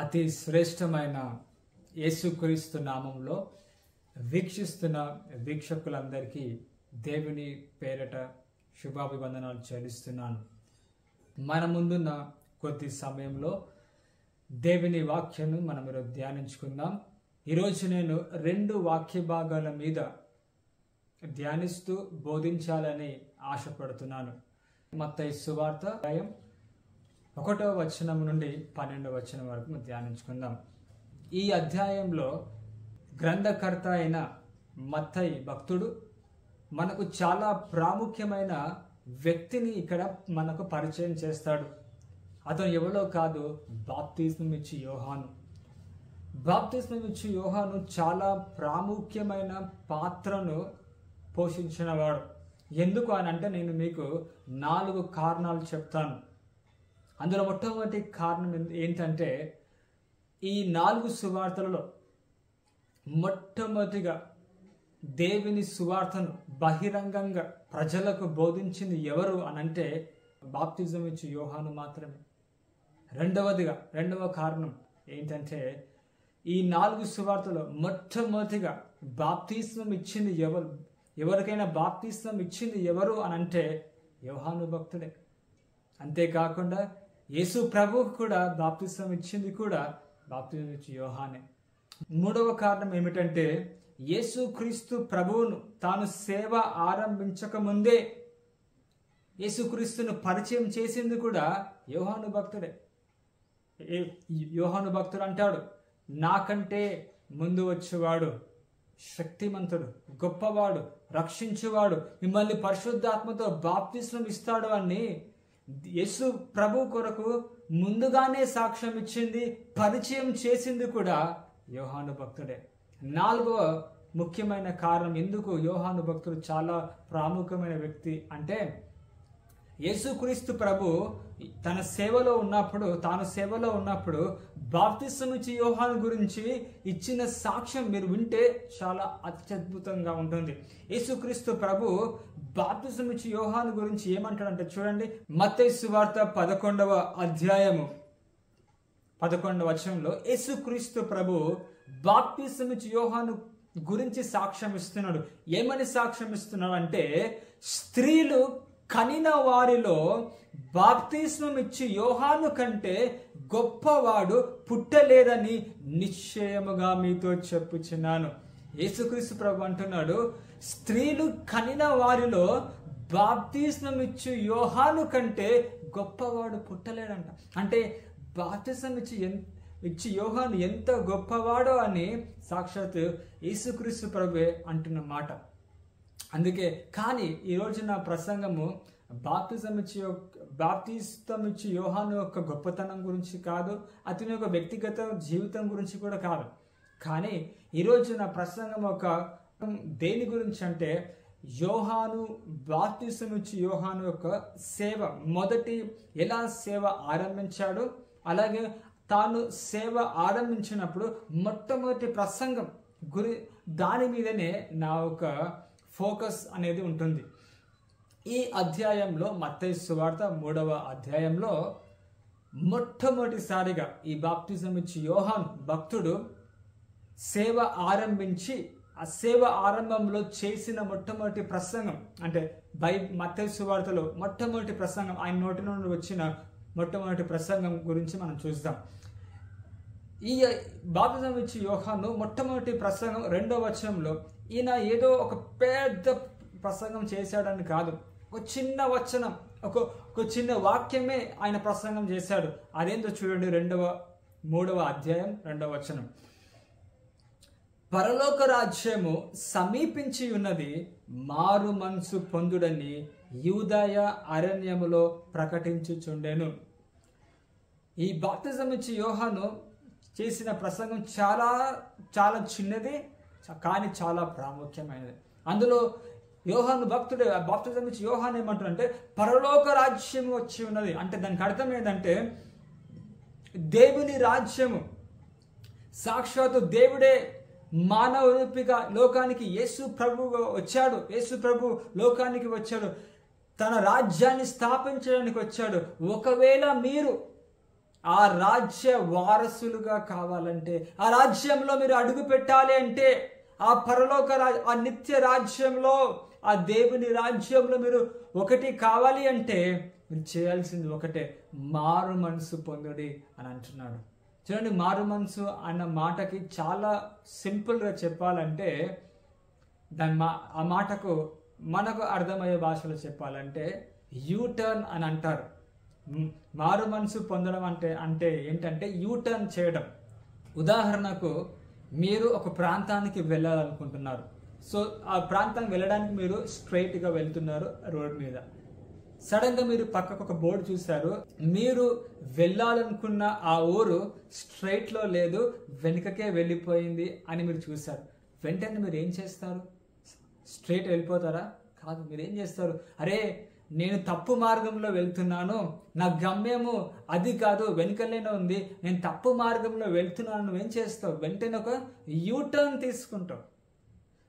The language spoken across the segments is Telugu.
అతి శ్రేష్టమైన యేసుక్రీస్తు నామంలో వీక్షిస్తున్న వీక్షకులందరికీ దేవుని పేరట శుభాభివందనాలు చెల్లిస్తున్నాను. మన ముందున్న కొద్ది సమయంలో దేవుని వాక్యాన్ని మనం ఈరోజు ధ్యానించుకుందాం. ఈరోజు నేను 2 వాక్య భాగాల మీద ధ్యానిస్తూ బోధించాలని ఆశపడుతున్నాను. మత్తయి సువార్త 1వ వచనం నుండి 12వ వచనం వరకు ధ్యానించుకుందాం. ఈ అధ్యాయంలో గ్రంథకర్త అయిన మత్తయి భక్తుడు మనకు చాలా ప్రాముఖ్యమైన వ్యక్తిని ఇక్కడ మనకు పరిచయం చేస్తాడు. అతను ఎవరో కాదు, బాప్తిస్మం ఇచ్చి యోహాను. బాప్తిస్మం ఇచ్చి యోహాను చాలా ప్రాముఖ్యమైన పాత్రను పోషించినవాడు. ఎందుకు అని అంటే నేను మీకు 4 కారణాలు చెప్తాను. అందులో మొట్టమొదటి కారణం ఏంటంటే, ఈ 4 సువార్తలలో మొట్టమొదటిగా దేవుని సువార్తను బహిరంగంగా ప్రజలకు బోధించింది ఎవరు అనంటే బాప్తిజం ఇచ్చి యోహాను మాత్రమే. రెండవ కారణం ఏంటంటే, ఈ 4 సువార్తలో మొట్టమొదటిగా బాప్తిస్మం ఇచ్చింది ఎవరికైనా బాప్తిస్మం ఇచ్చింది ఎవరు అనంటే యోహాను భక్తుడే. అంతేకాకుండా యేసు ప్రభువుకు కూడా బాప్తిస్మం ఇచ్చింది కూడా బాప్తిస్మం ఇచ్చి యోహానే. మూడవ కారణం ఏమిటంటే, యేసుక్రీస్తు ప్రభువును తాను సేవ ఆరంభించక ముందే యేసుక్రీస్తును పరిచయం చేసింది కూడా యోహాను భక్తుడే. యోహాను భక్తుడు అంటాడు, నాకంటే ముందు వచ్చేవాడు శక్తిమంతుడు, గొప్పవాడు, రక్షించువాడు, మిమ్మల్ని పరిశుద్ధాత్మతో బాప్తిస్మం ఇస్తాడు అని యేసు ప్రభు కొరకు ముందుగానే సాక్ష్యం ఇచ్చింది, పరిచయం చేసింది కూడా యోహాను భక్తుడే. 4వ ముఖ్యమైన కారణం ఎందుకు యోహాను భక్తుడు చాలా ప్రాముఖ్యమైన వ్యక్తి అంటే, యేసుక్రీస్తు ప్రభు తాను సేవలో ఉన్నప్పుడు బాప్తిస్మం ఇచ్చి యోహాను గురించి ఇచ్చిన సాక్ష్యం మీరు వింటే చాలా అత్యద్భుతంగా ఉంటుంది. యేసుక్రీస్తు ప్రభు బాప్తిస్మం ఇచ్చి యోహాను గురించి ఏమంటాడంటే చూడండి, మత్తయి సువార్త 11వ అధ్యాయము 11వ వచనంలో యేసుక్రీస్తు ప్రభు బాప్తిస్మం ఇచ్చి యోహాను గురించి సాక్ష్యం ఇస్తున్నాడు. ఏమని సాక్ష్యం ఇస్తున్నాడు అంటే, స్త్రీలు కనిన వారిలో బాప్తిస్మం ఇచ్చి యోహాను కంటే గొప్పవాడు పుట్టలేదని నిశ్చయముగా మీతో చెప్పుచున్నాను. యేసుక్రీస్తు ప్రభు అంటున్నాడు, స్త్రీలు కనిన వారిలో బాప్తిస్మం ఇచ్చి యోహాను కంటే గొప్పవాడు పుట్టలేడంట. అంటే బాప్తిస్మం ఇచ్చి యోహాను ఎంత గొప్పవాడో అని సాక్షాత్ యేసుక్రీస్తు ప్రభువే అంటున్న మాట. అందుకే కానీ ఈరోజు నా ప్రసంగము బాప్తిస్మం ఇచ్చి యోహాను యొక్క గొప్పతనం గురించి కాదు, అతని యొక్క వ్యక్తిగత జీవితం గురించి కూడా కాదు. కానీ ఈరోజు నా ప్రసంగం ఒక దేని గురించి అంటే, బాప్తిస్మం ఇచ్చి యోహాను యొక్క సేవ, మొదటి ఎలా సేవ ఆరంభించాడు, అలాగే తాను సేవ ఆరంభించినప్పుడు మొట్టమొదటి ప్రసంగం దాని మీదనే నా ఒక ఫోకస్ అనేది ఉంటుంది. ఈ అధ్యాయంలో మత్తయి సువార్త 3వ అధ్యాయంలో మొట్టమొదటిసారిగా ఈ బాప్తిజం ఇచ్చి యోహాను భక్తుడు సేవ ఆరంభించి ఆ సేవ ఆరంభంలో చేసిన మొట్టమొదటి ప్రసంగం అంటే మత్తయి సువార్తలో మొట్టమొదటి ప్రసంగం, ఆయన నోటి నుండి వచ్చిన మొట్టమొదటి ప్రసంగం గురించి మనం చూస్తాం. ఈ బాప్తిజం ఇచ్చి యోహాను మొట్టమొదటి ప్రసంగం 2వ వచనంలో ఈయన ఏదో ఒక పెద్ద ప్రసంగం చేశాడని కాదు, ఒక చిన్న వచనం, ఒక చిన్న వాక్యమే ఆయన ప్రసంగం చేశాడు. అదేంటో చూడండి, 3వ అధ్యాయం 2వ వచనం. పరలోక రాజ్యము సమీపించి ఉన్నది, మారు మనసు పొందుడని యూదయ అరణ్యములో ప్రకటించుచుండెను. ఈ బాప్తిజం ఇచ్చి యోహాను చేసిన ప్రసంగం చాలా చాలా చిన్నది కానీ చాలా ప్రాముఖ్యమైనది. అందులో యోహాను భక్తుడే బాప్తిజం ఇచ్చి యోహాను ఏమంటాడంటే, పరలోక రాజ్యం వచ్చి ఉన్నది అంటే దానికి అర్థం ఏంటంటే, దేవుని రాజ్యము, సాక్షాత్తు దేవుడే మానవ రూపిగా లోకానికి యేసు ప్రభువుగా వచ్చాడు. యేసు ప్రభు లోకానికి వచ్చాడు, తన రాజ్యాన్ని స్థాపించడానికి వచ్చాడు. ఒకవేళ మీరు ఆ రాజ్య వారసులుగా కావాలంటే, ఆ రాజ్యంలో మీరు అడుగు పెట్టాలి అంటే, ఆ పరలోక ఆ నిత్య రాజ్యంలో, ఆ దేవుని రాజ్యంలో మీరు ఒకటి కావాలి అంటే మీరు చేయాల్సింది ఒకటే, మారు మనసు పొందుడి అని అంటున్నాడు. చూడండి, మారు మనసు అన్న మాటకి చాలా సింపుల్గా చెప్పాలంటే, ఆ మాటకు మనకు అర్థమయ్యే భాషలో చెప్పాలంటే యూటర్న్ అని అంటారు. మారు మనసు పొందడం అంటే ఏంటంటే యూటర్న్ చేయడం. ఉదాహరణకు మీరు ఒక ప్రాంతానికి వెళ్ళాలనుకుంటున్నారు. సో ఆ ప్రాంతానికి వెళ్ళడానికి మీరు స్ట్రైట్గా వెళ్తున్నారు రోడ్ మీద. సడన్గా మీరు పక్కకు ఒక బోర్డు చూశారు, మీరు వెళ్ళాలనుకున్న ఆ ఊరు స్ట్రైట్లో లేదు, వెనుకకే వెళ్ళిపోయింది అని మీరు చూశారు. వెంటనే మీరు ఏం చేస్తారు? స్ట్రైట్ వెళ్ళిపోతారా? కాదు. మీరు ఏం చేస్తారు? అరే, నేను తప్పు మార్గంలో వెళ్తున్నాను, నా గమ్యము అది కాదు, వెనుకలేనే ఉంది, నేను తప్పు మార్గంలో వెళ్తున్నాను. నువ్వేం చేస్తావు? వెంటనే ఒక యూటర్న్ తీసుకుంటావు.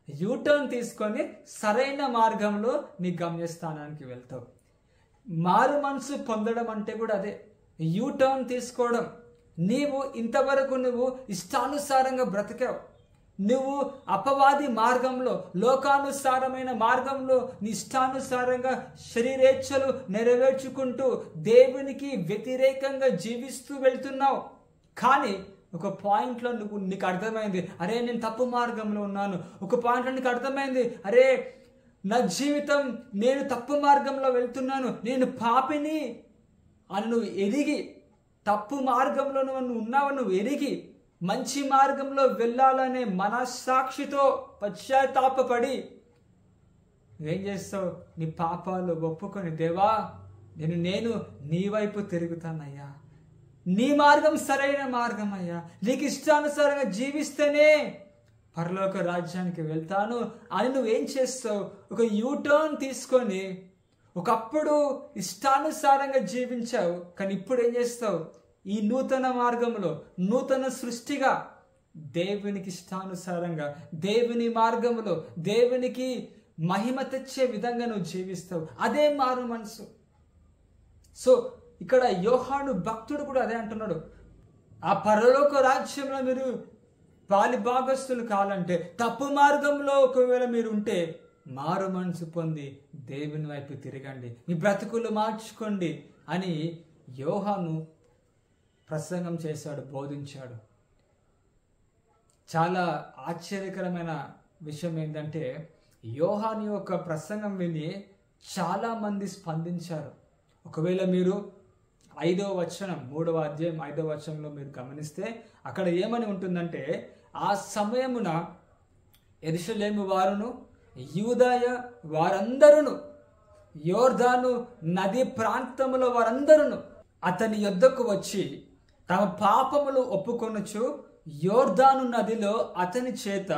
యూటర్న్ తీసుకొని సరైన మార్గంలో నీ గమ్యస్థానానికి వెళ్తావు. మారు మనసు పొందడం అంటే కూడా అదే, యూటర్న్ తీసుకోవడం. ఇంతవరకు నువ్వు ఇష్టానుసారంగా బ్రతికావు. నువ్వు అపవాది మార్గంలో, లోకానుసారమైన మార్గంలో నీ ఇష్టానుసారంగా శరీరేచ్ఛలు నెరవేర్చుకుంటూ దేవునికి వ్యతిరేకంగా జీవిస్తూ వెళ్తున్నావు. కానీ ఒక పాయింట్లో నీకు అర్థమైంది, అరే నేను తప్పు మార్గంలో ఉన్నాను. ఒక పాయింట్లో నీకు అర్థమైంది, అరే నా జీవితం, నేను తప్పు మార్గంలో వెళ్తున్నాను, నేను పాపిని అని నువ్వు ఎరిగి, తప్పు మార్గంలో నువ్వు ఉన్నావు, నువ్వు ఎరిగి మంచి మార్గంలో వెళ్ళాలనే మనస్సాక్షితో పశ్చాత్తాపపడి నువ్వేం చేస్తావు? నీ పాపాలు ఒప్పుకొని, దేవా నేను నీ వైపు తిరుగుతానయ్యా, నీ మార్గం సరైన మార్గం అయ్యా, నీకు ఇష్టానుసారంగా జీవిస్తేనే పరలోక రాజ్యానికి వెళ్తాను అని నువ్వేం చేస్తావు? ఒక యూటర్న్ తీసుకొని, ఒకప్పుడు ఇష్టానుసారంగా జీవించావు, కానీ ఇప్పుడు ఏం చేస్తావు? ఈ నూతన మార్గంలో, నూతన సృష్టిగా దేవునికి ఇష్టానుసారంగా, దేవుని మార్గంలో, దేవునికి మహిమ తెచ్చే విధంగా నువ్వు జీవిస్తావు. అదే మారు మనసు. సో ఇక్కడ యోహాను భక్తుడు కూడా అదే అంటున్నాడు. ఆ పరలోక రాజ్యంలో మీరు పాలిభాగస్తులు కావాలంటే, తప్పు మార్గంలో ఒకవేళ మీరు ఉంటే మారు మనసు పొంది దేవుని వైపు తిరగండి, మీ బ్రతుకులు మార్చుకోండి అని యోహాను ప్రసంగం చేశాడు, బోధించాడు. చాలా ఆశ్చర్యకరమైన విషయం ఏంటంటే, యోహాను యొక్క ప్రసంగం విని చాలా మంది స్పందించారు. ఒకవేళ మీరు 5వ వచనం, 3వ అధ్యాయం 5వ వచనంలో మీరు గమనిస్తే అక్కడ ఏమని ఉంటుందంటే, ఆ సమయమున యెరూషలేము వారును యూదాయ వారందరూ, యోర్దాను నది ప్రాంతములో వారందరూ అతని యొద్దకు వచ్చి తమ పాపములు ఒప్పుకొనుచు యోర్దాను నదిలో అతని చేత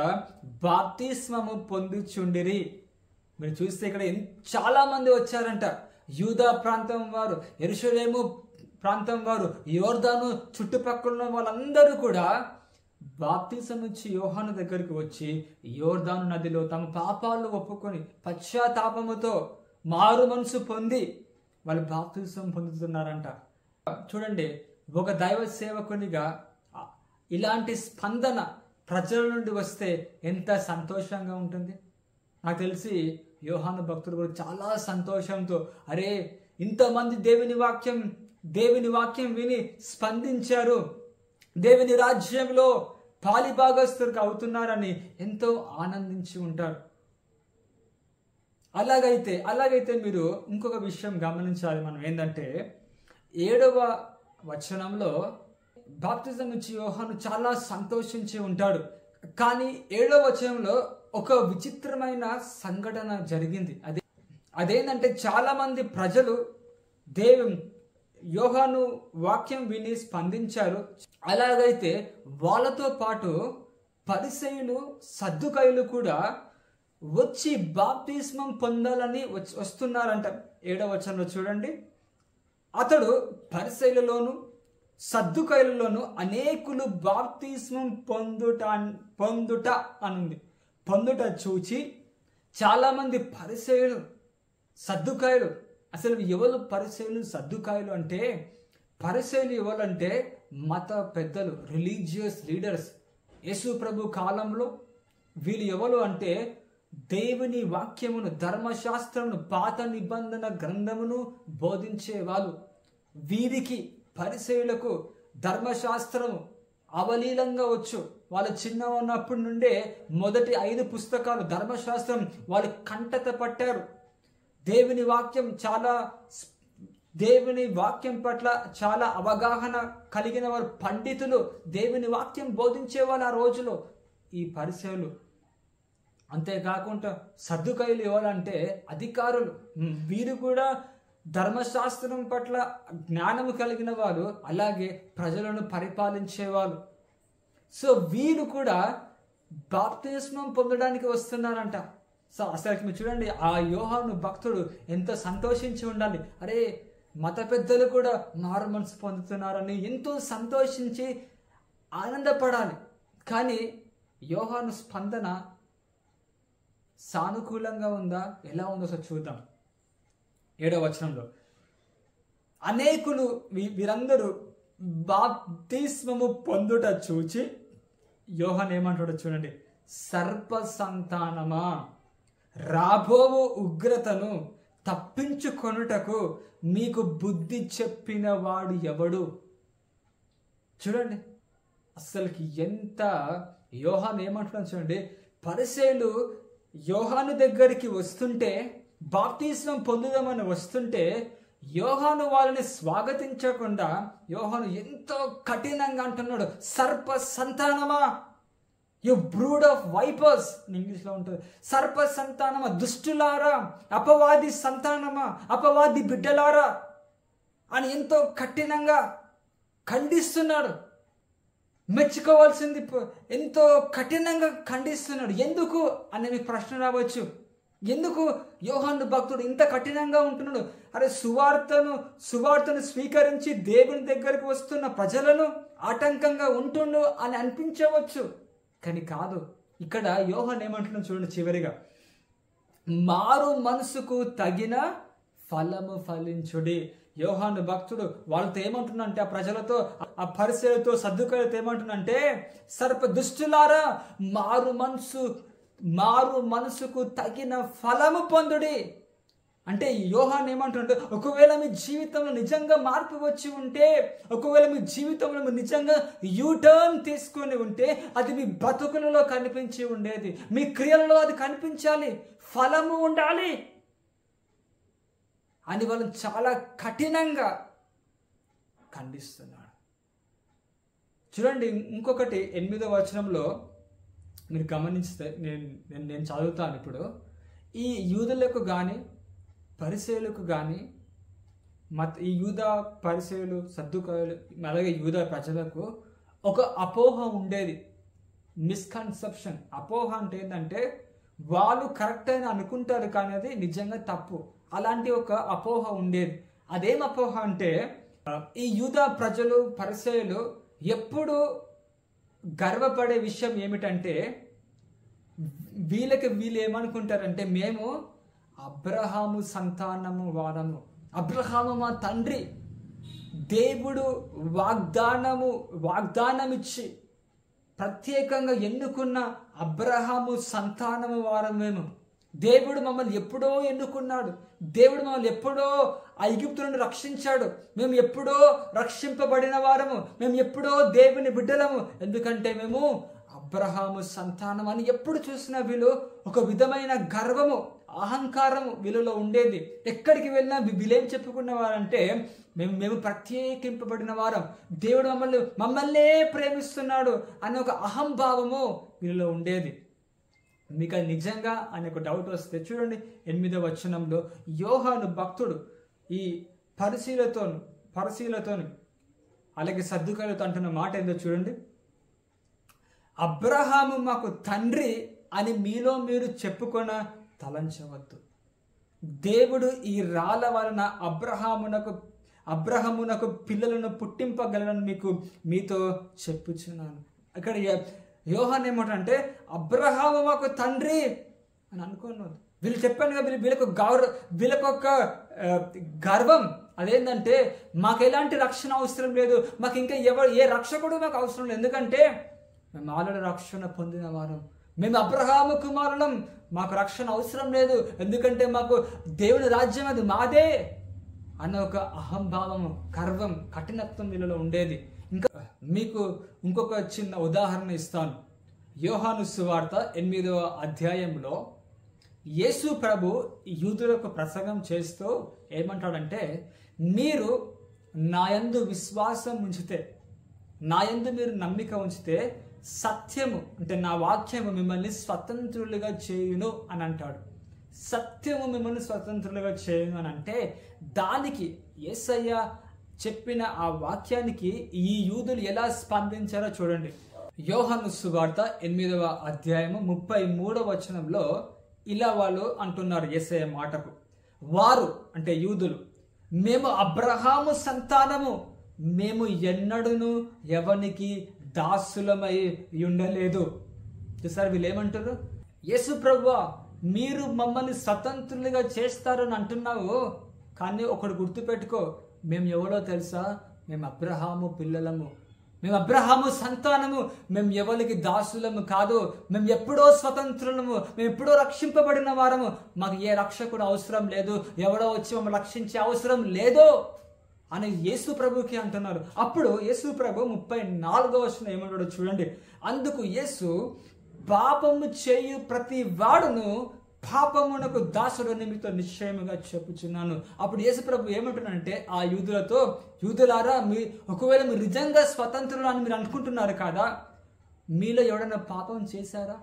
బాప్తిస్మము పొందుచుండిరి. మీరు చూస్తే ఇక్కడ చాలా మంది వచ్చారంట. యూదా ప్రాంతం వారు, యెరూషలేము ప్రాంతం వారు, యోర్దాను చుట్టుపక్కల వాళ్ళందరూ కూడా బాప్తిసం ఇచ్చి యోహాను దగ్గరికి వచ్చి యోర్దాను నదిలో తమ పాపాలు ఒప్పుకొని పశ్చాత్తాపముతో మారు మనసు పొంది వాళ్ళు బాప్తిసం పొందుతున్నారంట. చూడండి, ఒక దైవ సేవకునిగా ఇలాంటి స్పందన ప్రజల నుండి వస్తే ఎంత సంతోషంగా ఉంటుంది. నాకు తెలిసి యోహాను భక్తులు కూడా చాలా సంతోషంతో, అరే ఇంతమంది దేవుని వాక్యం విని స్పందించారు, దేవుని రాజ్యంలో పాలిభాగస్తులకు అవుతున్నారని ఎంతో ఆనందించి ఉంటారు. అలాగైతే మీరు ఇంకొక విషయం గమనించాలి. మనం ఏంటంటే 7వ వచనంలో బాప్తిజం ఇచ్చి యోహాను చాలా సంతోషించి ఉంటాడు. కానీ 7వ వచనంలో ఒక విచిత్రమైన సంఘటన జరిగింది. అదేంటంటే చాలా మంది ప్రజలు యోహాను వాక్యం విని స్పందించారు. అలాగైతే వాళ్ళతో పాటు పరిసయ్యులు, సద్దుకయ్యులు కూడా వచ్చి బాప్తిస్మం పొందాలని వస్తున్నారంట. 7వ వచనంలో చూడండి, అతడు పరిసయ్యులలోను సద్దుకయ్యులలోను అనేకులు బాప్తిస్మం పొందుట అనుంది. పొందుట చూచి చాలా మంది పరిసయ్యులు, సద్దుకాయలు, అసలు ఎవరు పరిసయ్యులు, సద్దుకాయలు అంటే పరిసయ్యులు ఎవరంటే మత పెద్దలు, రిలీజియస్ లీడర్స్. యేసు ప్రభు కాలంలో వీళ్ళు ఎవరు అంటే దేవుని వాక్యమును, ధర్మశాస్త్రమును, పాత నిబంధన గ్రంథమును బోధించే వాళ్ళు. వీరికి పరిసయ్యులకు ధర్మశాస్త్రము అవలీలంగా వచ్చు. వాళ్ళు చిన్న ఉన్నప్పటి నుండే మొదటి 5 పుస్తకాలు ధర్మశాస్త్రం వాళ్ళు కంటత పట్టారు. దేవుని వాక్యం పట్ల చాలా అవగాహన కలిగిన వారు, పండితులు, దేవుని వాక్యం బోధించే వాళ్ళు ఆ రోజులో ఈ పరిసయ్యులు. అంతేకాకుండా సద్దుకయ్యులు ఎవరంటే అధికారులు. వీరు కూడా ధర్మశాస్త్రం పట్ల జ్ఞానము కలిగిన వారు, అలాగే ప్రజలను పరిపాలించేవాళ్ళు. సో వీరు కూడా బాప్తిస్మం పొందడానికి వస్తున్నారంట. సో అసలు మీరు చూడండి, ఆ యోహాను భక్తుడు ఎంత సంతోషించి ఉండాలి. అరే, మత పెద్దలు కూడా మారు మనసు పొందుతున్నారని ఎంతో సంతోషించి ఆనందపడాలి. కానీ యోహాను స్పందన సానుకూలంగా ఉందా, ఎలా ఉందో ఒకసారి చూద్దాం. 7వ వచనంలో అనేకులు వీరందరూ బాప్తిస్మము పొందుట చూచి యోహాను ఏమంటాడో చూడండి. సర్ప సంతానమా, రాబోవు ఉగ్రతను తప్పించుకొనుటకు మీకు బుద్ధి చెప్పిన వాడు ఎవడు? చూడండి అసలుకి ఎంత యోహాను ఏమంటున్నాడు చూడండి. పరిసయ్యులు యోహాను దగ్గరికి వస్తుంటే, బాప్తిస్మం పొందుదామని వస్తుంటే, యోహాను వాళ్ళని స్వాగతించకుండా యోహాను ఎంతో కఠినంగా అంటున్నాడు, సర్ప సంతానమా, యు బ్రూడ్ ఆఫ్ వైపర్స్ ఇంగ్లీష్లో ఉంటుంది. సర్ప సంతానమా, దుష్టులారా, అపవాది సంతానమా, అపవాది బిడ్డలారా అని ఎంతో కఠినంగా ఖండిస్తున్నాడు. మెచ్చుకోవాల్సింది ఎంతో కఠినంగా ఖండిస్తున్నాడు. ఎందుకు అనే మీకు ప్రశ్న రావచ్చు. ఎందుకు యోహాను భక్తుడు ఇంత కఠినంగా ఉంటున్నాడు? అరే, సువార్తను స్వీకరించి దేవుని దగ్గరికి వస్తున్న ప్రజలను ఆటంకంగా ఉంటుండు అని అనిపించవచ్చు. కానీ కాదు. ఇక్కడ యోహాను ఏమంటున్నాడు చూడండి చివరిగా, మారు మనసుకు తగిన ఫలము ఫలించుడి. యోహాను భక్తుడు వాళ్ళతో ఏమంటున్నంటే, ఆ ప్రజలతో, ఆ పరిసయ్యులతో, సద్దుకయ్యులతో ఏమంటున్నంటే, సర్ప దుష్టులారా, మారు మనసుకు తగిన ఫలము పొందుడి. అంటే యోహాను ఏమంటుంటే, ఒకవేళ మీ జీవితంలో నిజంగా మార్పు వచ్చి ఉంటే, ఒకవేళ మీ జీవితంలో మీరు నిజంగా యూటర్న్ తీసుకొని ఉంటే, అది మీ బ్రతుకులలో కనిపించి ఉండేది, మీ క్రియలలో అది కనిపించాలి, ఫలము ఉండాలి అని వాళ్ళని చాలా కఠినంగా ఖండిస్తున్నాడు. చూడండి ఇంకొకటి 8వ వచనంలో మీరు గమనిస్తే, నేను చదువుతాను ఇప్పుడు. ఈ యూదులకు కానీ పరిసయ్యులకు కానీ ఈ యూదా పరిసయ్యులు, సద్దుకయ్యులు, అలాగే యూదా ప్రజలకు ఒక అపోహ ఉండేది, మిస్కన్సెప్షన్. అపోహ అంటే ఏంటంటే వాళ్ళు కరెక్ట్ అని అనుకుంటారు కానీ అది నిజంగా తప్పు. అలాంటి ఒక అపోహ ఉండేది. అదేం అపోహ అంటే, ఈ యూదా ప్రజలు, పరిసయ్యులు ఎప్పుడు గర్వపడే విషయం ఏమిటంటే, వీళ్ళు ఏమనుకుంటారంటే, మేము అబ్రహాము సంతానము వారము, అబ్రహాము మా తండ్రి, దేవుడు వాగ్దానమిచ్చి ప్రత్యేకంగా ఎన్నుకున్న అబ్రహాము సంతానము వారం మేము. దేవుడు మమ్మల్ని ఎప్పుడో ఎన్నుకున్నాడు, దేవుడు మమ్మల్ని ఎప్పుడో ఐగుప్తు నుండి రక్షించాడు, మేము ఎప్పుడో రక్షింపబడిన వారము, మేము ఎప్పుడో దేవుని బిడ్డలము, ఎందుకంటే మేము అబ్రహాము సంతానం అని ఎప్పుడు చూసినా వీళ్ళు ఒక విధమైన గర్వము, అహంకారము వీళ్ళలో ఉండేది. ఎక్కడికి వెళ్ళినా వీళ్ళేం చెప్పుకునేవారంటే, మేము ప్రత్యేకింపబడిన వారం, దేవుడు మమ్మల్నే ప్రేమిస్తున్నాడు అనే ఒక అహంభావము వీళ్ళలో ఉండేది. మీకు అది నిజంగా అనే ఒక డౌట్ వస్తే చూడండి 8వ వచనంలో యోహాను భక్తుడు ఈ పరిసయ్యులతోను అలాగే సద్దుకయ్యులతో అంటున్న మాట ఏందో చూడండి. అబ్రహాము మాకు తండ్రి అని మీలో మీరు చెప్పుకొన తలంచవద్దు. దేవుడు ఈ రాళ్ళ వలన అబ్రహామునకు పిల్లలను పుట్టింపగలనని మీతో చెప్పుచున్నాను. ఇక్కడ యోహాను ఏమంటే, అబ్రహాము మాకు తండ్రి అని అనుకున్నాను. వీళ్ళు చెప్పాను కదా, వీళ్ళకు ఒక గర్వం, అదేంటంటే మాకు ఎలాంటి రక్షణ అవసరం లేదు, మాకు ఇంకా ఏ రక్షకుడు మాకు అవసరం లేదు, ఎందుకంటే మేము ఆల్రెడీ రక్షణ పొందిన వారం, మేము అబ్రహాము కుమారులం, మాకు రక్షణ అవసరం లేదు, ఎందుకంటే మాకు దేవుని రాజ్యం అది మాదే అన్న ఒక అహంభావము, గర్వం, కఠినత్వం వీళ్ళలో ఉండేది. ఇంకా మీకు ఇంకొక చిన్న ఉదాహరణ ఇస్తాను. యోహాను సువార్త 8వ అధ్యాయంలో యేసు ప్రభు యూదులకు ప్రసంగం చేస్తూ ఏమంటాడంటే, మీరు నాయందు విశ్వాసం ఉంచితే, నాయందు మీరు నమ్మిక ఉంచితే సత్యము అంటే నా వాక్యము మిమ్మల్ని స్వతంత్రులుగా చేయును అని అంటాడు. సత్యము మిమ్మల్ని స్వతంత్రులుగా చేయును అని అంటే దానికి యేసయ్య చెప్పిన ఆ వాక్యానికి ఈ యూదులు ఎలా స్పందించారో చూడండి. యోహాను సువార్త 8వ అధ్యాయము 33వ వచనంలో ఇలా వాళ్ళు అంటున్నారు యేసయ్య మాటకు. వారు అంటే యూదులు, మేము అబ్రహాము సంతానము, మేము ఎన్నడూను ఎవనికి దాసులమై ఉండలేదు. చూసారు వీళ్ళు ఏమంటారు? యేసు ప్రభువా, మీరు మమ్మల్ని స్వతంత్రులుగా చేస్తారని అంటున్నావు, కానీ ఒకటి గుర్తుపెట్టుకో, మేము ఎవరో తెలుసా? మేము అబ్రహాము పిల్లలము, మేము అబ్రహాము సంతానము, మేము ఎవరికి దాసులము కాదు, మేము ఎప్పుడో స్వతంత్రులము, మేము ఎప్పుడో రక్షింపబడిన వారము, మాకు ఏ రక్షకుడు అవసరం లేదు, ఎవడో వచ్చి మమ్మల్ని రక్షించే అవసరం లేదు అని యేసు ప్రభుకి అంటున్నారు. అప్పుడు యేసు ప్రభు 34వ వచనం ఏమంటాడో చూడండి. అందుకు యేసు, పాపము చేయు ప్రతి వాడును పాపమునకు దాసుడు మీతో నిశ్చయముగా చెప్పుచున్నాను. అప్పుడు యేసు ప్రభు ఏమంటున్నాడంటే ఆ యూదులతో, యూదులారా, ఒకవేళ మీరు నిజంగా స్వతంత్రులు అని మీరు అనుకుంటున్నారు కదా, మీలో ఎవరైనా పాపం చేశారా?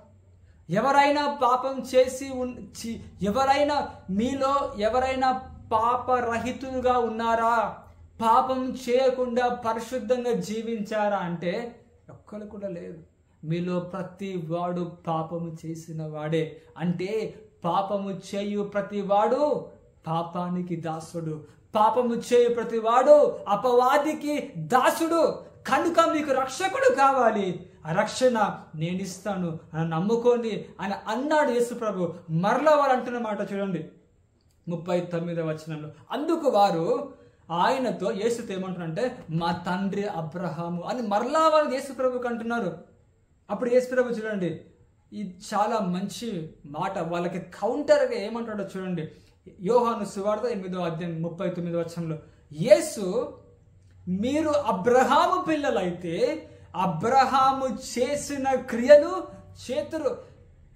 ఎవరైనా పాపం చేసి మీలో ఎవరైనా పాపరహితులుగా ఉన్నారా? పాపం చేయకుండా పరిశుద్ధంగా జీవించారా అంటే ఒక్కరు కూడా లేదు. మీలో ప్రతి వాడు పాపము చేసిన వాడే. అంటే పాపము చేయు ప్రతి వాడు పాపానికి దాసుడు, పాపము చేయు ప్రతి వాడు అపవాదికి దాసుడు. కనుక మీకు రక్షకుడు కావాలి, ఆ రక్షణ నేను ఇస్తాను అని నమ్ముకోండి అని అన్నాడు యేసు ప్రభు. మరలా వారు అంటున్న మాట చూడండి 39వ వచనంలో. అందుకు వారు ఆయనతో, యేసుతో ఏమంటున్నారంటే, మా తండ్రి అబ్రహాము అని మరలా వాళ్ళు యేసు ప్రభుకి అంటున్నారు. అప్పుడు యేసు ప్రభు చూడండి, ఇది చాలా మంచి మాట, వాళ్ళకి కౌంటర్గా ఏమంటాడో చూడండి. యోహాను సువార్త 8వ అధ్యాయం 39వ వచనంలో, యేసు, మీరు అబ్రహాము పిల్లలైతే అబ్రహాము చేసిన క్రియలు చేతురు.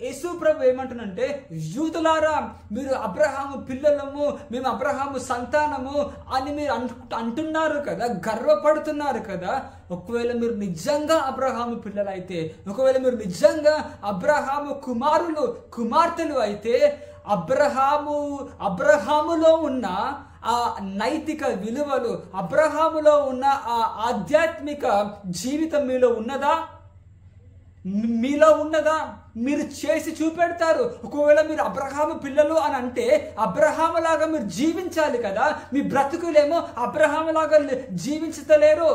యేసు ప్రభు ఏమంటున్నంటే, యూదులారా, మీరు అబ్రహాము పిల్లలము, మేము అబ్రహాము సంతానము అని మీరు అంటున్నారు కదా, గర్వపడుతున్నారు కదా. ఒకవేళ మీరు నిజంగా అబ్రహాము పిల్లలైతే, ఒకవేళ మీరు నిజంగా అబ్రహాము కుమార్తెలు అయితే, అబ్రహాములో ఉన్న ఆ నైతిక విలువలు, అబ్రహాములో ఉన్న ఆ ఆధ్యాత్మిక జీవితం మీలో ఉన్నదా? మీరు చేసి చూపెడతారు. ఒకవేళ మీరు అబ్రహాము పిల్లలు అని అంటే అబ్రహాము లాగా మీరు జీవించాలి కదా. మీ బ్రతుకులేమో అబ్రహాము లాగా జీవించలేరు.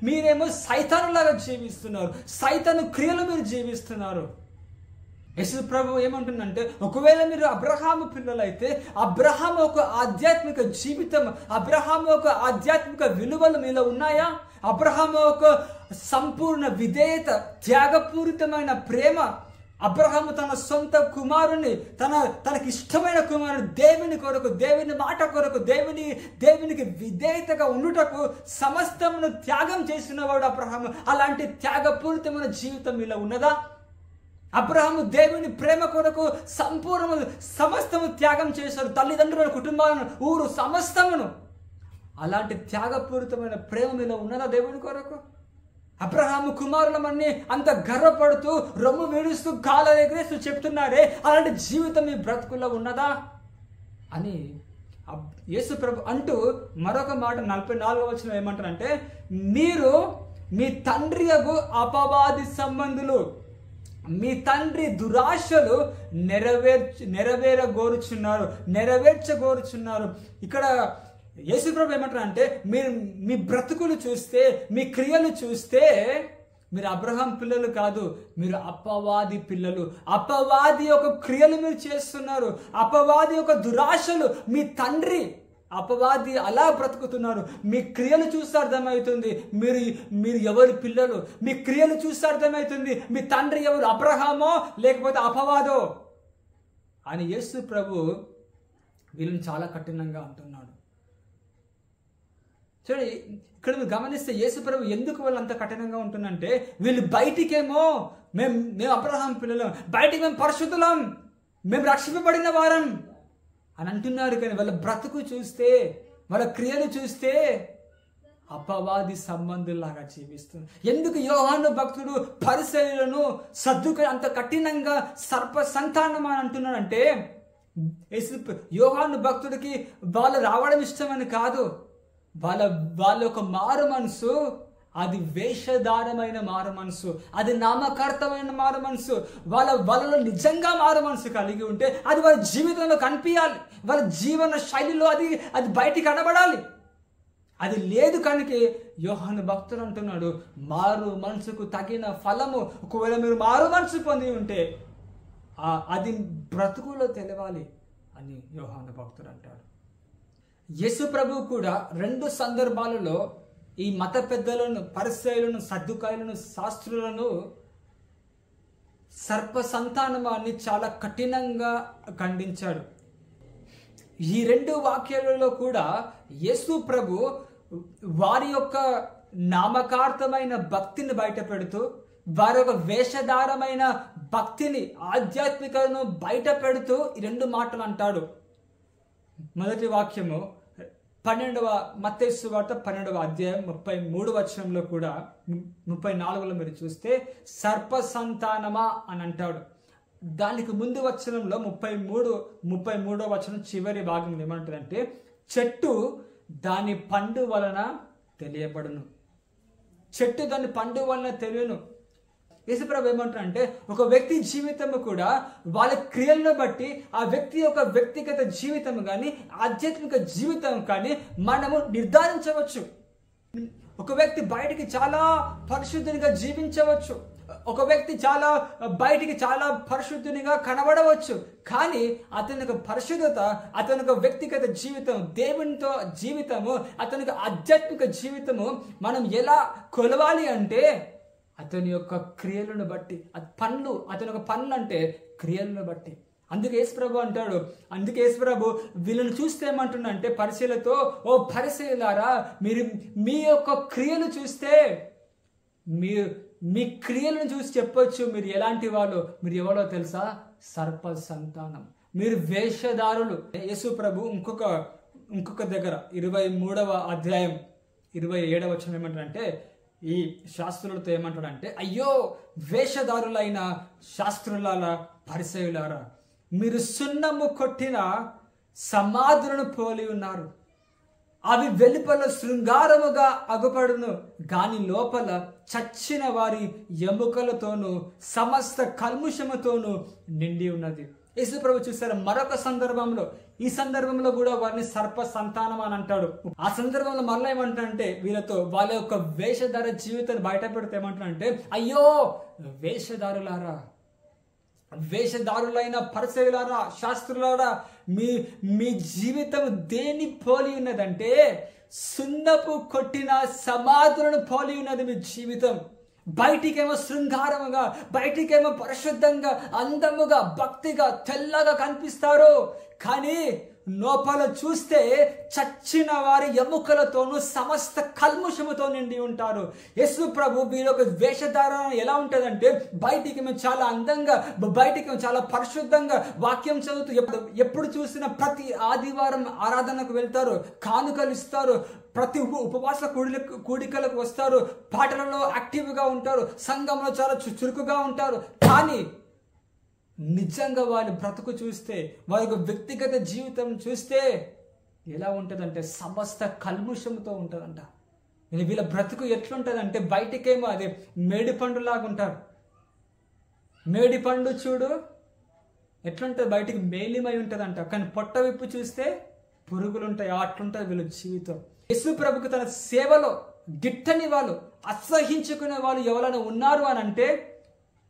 మీరేమో సైతాను లాగా జీవిస్తున్నారు, సైతాను క్రియలు మీరు జీవిస్తున్నారు. యేసు ప్రభు ఏమంటుందంటే, ఒకవేళ మీరు అబ్రహాము పిల్లలైతే అబ్రహాము ఒక ఆధ్యాత్మిక జీవితం, అబ్రహాము ఒక ఆధ్యాత్మిక విలువలు మీలో ఉన్నాయా? అబ్రహాము ఒక సంపూర్ణ విధేయత, త్యాగపూరితమైన ప్రేమ, అబ్రహాము తన సొంత కుమారుని, తనకి ఇష్టమైన కుమారుని దేవుని కొరకు, దేవుని మాట కొరకు, దేవునికి విధేయతగా ఉండుటకు సమస్తమును త్యాగం చేసిన వాడు అబ్రహాము. అలాంటి త్యాగపూరితమైన జీవితం మీలో ఉన్నదా? అబ్రహాము దేవుని ప్రేమ కొరకు సమస్తము త్యాగం చేశారు, తల్లిదండ్రుల కుటుంబాలను, ఊరు సమస్తమును. అలాంటి త్యాగపూరితమైన ప్రేమ మీలో ఉన్నదా దేవుని కొరకు? అబ్రహాము కుమారులమని అంత గర్వపడుతూ, రొమ్ము విడుస్తూ, కాళ్ళ ఎగరేస్తూ చెప్తున్నారే, అలాంటి జీవితం మీ బ్రతుకుల్లో ఉన్నదా అని యేసు ప్రభు అంటూ మరొక మాట 44వ వచనం ఏమంటారంటే, మీరు మీ తండ్రి యగు అపవాది సంబంధులు, మీ తండ్రి దురాశలు నెరవేర్చగోరుచున్నారు. ఇక్కడ యేసు ప్రభు ఏమంటారంటే, మీరు మీ బ్రతుకులు చూస్తే, మీ క్రియలు చూస్తే మీరు అబ్రహాం పిల్లలు కాదు, మీరు అపవాది పిల్లలు. అపవాది యొక్క క్రియలు మీరు చేస్తున్నారు, అపవాది యొక్క దురాశలు మీ తండ్రి అపవాది అలా బ్రతుకుతున్నారు. మీ క్రియలు చూస్తే అర్థమవుతుంది మీరు ఎవరి పిల్లలు. మీ క్రియలు చూస్తే అర్థమవుతుంది మీ తండ్రి ఎవరు, అబ్రహామో లేకపోతే అపవాదో అని యేసు ప్రభు వీళ్ళని చాలా కఠినంగా అంటున్నాడు. చూడండి, ఇక్కడ మీరు గమనిస్తే యేసు ప్రభు ఎందుకు వాళ్ళు అంత కఠినంగా ఉంటుందంటే, వీళ్ళు బయటికేమో మేము అబ్రహాం పిల్లలం, బయటికి మేము పరిశుద్ధులం, మేము రక్షింపబడిన వారం అని అంటున్నారు. కానీ వాళ్ళ బ్రతుకు చూస్తే, వాళ్ళ క్రియలు చూస్తే అపవాది సంబంధుల్లాగా జీవిస్తుంది. ఎందుకు యోహాను భక్తుడు పరిసయ్యులను సద్దుకై అంత కఠినంగా సర్ప సంతానం అని అంటున్నాడంటే, యోహాను భక్తుడికి వాళ్ళు రావడం ఇష్టమని కాదు, వాళ్ళ ఒక మారు మనసు అది వేషధారమైన మారు మనసు, అది నామకార్థమైన మారు మనసు. వాళ్ళలో నిజంగా మారు మనసు కలిగి ఉంటే అది వాళ్ళ జీవితంలో కనిపించాలి, వాళ్ళ జీవన శైలిలో అది బయటికి కనబడాలి. అది లేదు కనుక యోహాను భక్తుడు అంటున్నాడు, మారు మనసుకు తగిన ఫలము ఒకవేళ మీరు మారు మనసు పొంది ఉంటే అది బ్రతుకులో తెలవాలి అని యోహాను భక్తుడు అంటాడు. యేసు ప్రభు కూడా 2 సందర్భాలలో ఈ మత పెద్దలను, పరిసయ్యులను, సద్దుకాయులను, శాస్త్రులను సర్ప సంతానమాన్ని చాలా కఠినంగా ఖండించాడు. ఈ 2 వాక్యాలలో కూడా యేసు ప్రభు వారి యొక్క నామకార్థమైన భక్తిని బయట పెడుతూ, వారి యొక్క వేషధారమైన భక్తిని, ఆధ్యాత్మికను బయట పెడుతూ ఈ 2 మాటలు అంటాడు. మొదటి వాక్యము 12వ మత్తయి సువార్త 12వ అధ్యాయం 33వ వచనంలో కూడా 34లో మీరు చూస్తే సర్ప సంతానమా అని అంటాడు. దానికి ముందు వచనంలో 33వ వచనం చివరి భాగంలో ఏమంటుందంటే, చెట్టు దాని పండు వలన తెలియబడును. చెట్టు దాని పండు వలన తెలియను. యేసుప్రభు ఏమంటారంటే, ఒక వ్యక్తి జీవితము కూడా వాళ్ళ క్రియలను బట్టి ఆ వ్యక్తి యొక్క వ్యక్తిగత జీవితం కానీ ఆధ్యాత్మిక జీవితం కానీ మనము నిర్ధారించవచ్చు. ఒక వ్యక్తి బయటికి చాలా పరిశుద్ధునిగా జీవించవచ్చు, ఒక వ్యక్తి బయటికి చాలా పరిశుద్ధునిగా కనబడవచ్చు, కానీ అతని యొక్క పరిశుద్ధత, అతని యొక్క వ్యక్తిగత జీవితం, దేవునితో జీవితము, అతని యొక్క ఆధ్యాత్మిక జీవితము మనం ఎలా కొలవాలి అంటే అతని యొక్క క్రియలను బట్టి. అతని యొక్క పనులు అంటే క్రియలను బట్టి. అందుకే యేసుప్రభు అంటాడు, అందుకే యేసుప్రభు వీళ్ళని చూస్తే ఏమంటుండంటే పరిసయ్యులతో, ఓ పరిసయ్యులారా, మీరు మీ యొక్క క్రియలు చూస్తే మీ క్రియలను చూసి చెప్పొచ్చు మీరు ఎలాంటి వాళ్ళు. మీరు ఎవరో తెలుసా? సర్ప సంతానం, మీరు వేషధారులు. యేసు ప్రభు ఇంకొక దగ్గర 23వ అధ్యాయం 27వ వచనం ఏమంటాడంటే, ఈ శాస్త్రులతో ఏమంటాడంటే, అయ్యో వేషధారులైన శాస్త్రులారా, పరిసయ్యులారా, మీరు సున్నము కొట్టిన సమాధులను పోలి ఉన్నారు. అవి వెలుపల శృంగారముగా అగుపడును, గాని లోపల చచ్చిన వారి ఎముకలతోనూ సమస్త కల్ముషముతోనూ నిండి ఉన్నది. యేసు ప్రభు చూసారు మరొక సందర్భంలో, ఈ సందర్భంలో కూడా వారిని సర్ప సంతానం అని అంటాడు. ఆ సందర్భంలో మరలా ఏమంటాడంటే, వీళ్ళతో వాళ్ళ యొక్క వేషధార జీవితాన్ని బయట పెడితే ఏమంటాడంటే, అయ్యో వేషధారులారా, వేషధారులైన పరిసయ్యులారా, శాస్త్రులారా, మీ జీవితం దేని పోలి ఉన్నదంటే సున్నపు కొట్టిన సమాధులను పోలి ఉన్నది మీ జీవితం. బయటికేమో శృంగారముగా, బయటికేమో పరిశుద్ధంగా, అందముగా, భక్తిగా, తెల్లగా కనిపిస్తారు, కానీ లోపల చూస్తే చచ్చిన వారి ఎముకలతోనూ సమస్త కల్ముషముతో నిండి ఉంటారు. యేసు ప్రభు వీళ్ళొక వేషధారణ ఎలా ఉంటుందంటే, బయటికి మేము చాలా అందంగా, బయటికి మేము చాలా పరిశుద్ధంగా వాక్యం చదువుతూ ఎప్పుడు చూసినా ప్రతి ఆదివారం ఆరాధనకు వెళ్తారు, కానుకలు ఇస్తారు, ప్రతి ఉపవాస కూడికలకు వస్తారు, పాటలలో యాక్టివ్గా ఉంటారు, సంఘంలో చాలా చురుకుగా ఉంటారు. కానీ నిజంగా వారి బ్రతుకు చూస్తే, వారి యొక్క వ్యక్తిగత జీవితం చూస్తే ఎలా ఉంటుందంటే సమస్త కల్ముషంతో ఉంటుందంట. వీళ్ళ బ్రతుకు ఎట్లుంటుందంటే, బయటికేమో అదే మేడి పండులాగా ఉంటారు. మేడి పండు చూడు ఎట్లుంటుంది, బయటికి మేలిమై ఉంటుందంట, కానీ పొట్ట విప్పు చూస్తే పురుగులు ఉంటాయి. అట్లుంటుంది వీళ్ళ జీవితం. యేసు ప్రభుకు తన సేవలో గిట్టని వాళ్ళు, అసహించుకునే వాళ్ళు ఎవరైనా ఉన్నారు అని అంటే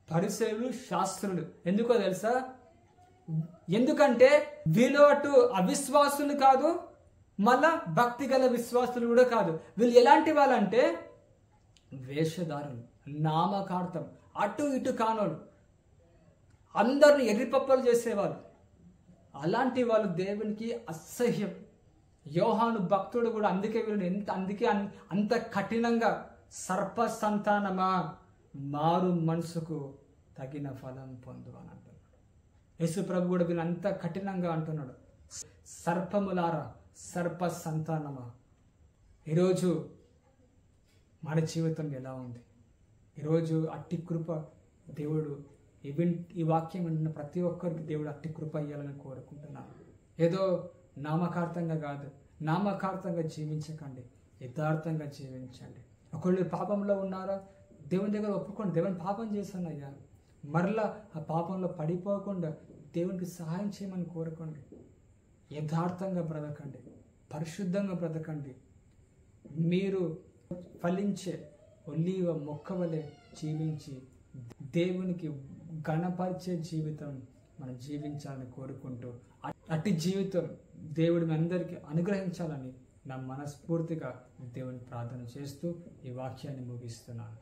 పరిసయ్యులు, శాస్త్రులు. ఎందుకో తెలుసా? ఎందుకంటే వీళ్ళు అటు అవిశ్వాసులు కాదు, మళ్ళా భక్తి గల విశ్వాసులు కూడా కాదు. వీళ్ళు ఎలాంటి వాళ్ళంటే వేషధారులు, నామకార్థం, అటు ఇటు కానోళ్ళు, అందరిని ఎర్రిపప్పలు చేసేవాళ్ళు. అలాంటి వాళ్ళు దేవునికి అసహ్యం. యోహాను భక్తుడు కూడా అందుకే వీళ్ళని అంత కఠినంగా సర్ప సంతానమా మారు మనసుకు తగిన ఫలం పొందు అని అంటున్నాడు. యేసు ప్రభు కూడా వీళ్ళు అంత కఠినంగా అంటున్నాడు, సర్పములారా, సర్ప సంతానమా. ఈరోజు మన జీవితం ఎలా ఉంది? ఈరోజు అట్టి కృప దేవుడు ఈ వాక్యం వింటున్న ప్రతి ఒక్కరికి దేవుడు అట్టి కృప ఇవ్వాలని కోరుకుంటున్నాను. ఏదో నామకార్థంగా కాదు, నామకార్థంగా జీవించకండి, యథార్థంగా జీవించండి. ఒకళ్ళు పాపంలో ఉన్నారా, దేవుని దగ్గర ఒప్పుకోండి, దేవుని పాపం చేశానయ్యా, మరలా ఆ పాపంలో పడిపోకుండా దేవునికి సహాయం చేయమని కోరుకోండి. యథార్థంగా బ్రతకండి, పరిశుద్ధంగా బ్రతకండి. మీరు ఫలించే ఒలీవ మొక్క వలె జీవించి దేవునికి ఘనపరిచే జీవితం మనం జీవించాలని కోరుకుంటూ అట్టి జీవితం దేవుడు మీ అందరికీ అనుగ్రహించాలని నా మనస్ఫూర్తిగా దేవుని ప్రార్థన చేస్తూ ఈ వాక్యాన్ని ముగిస్తున్నాను.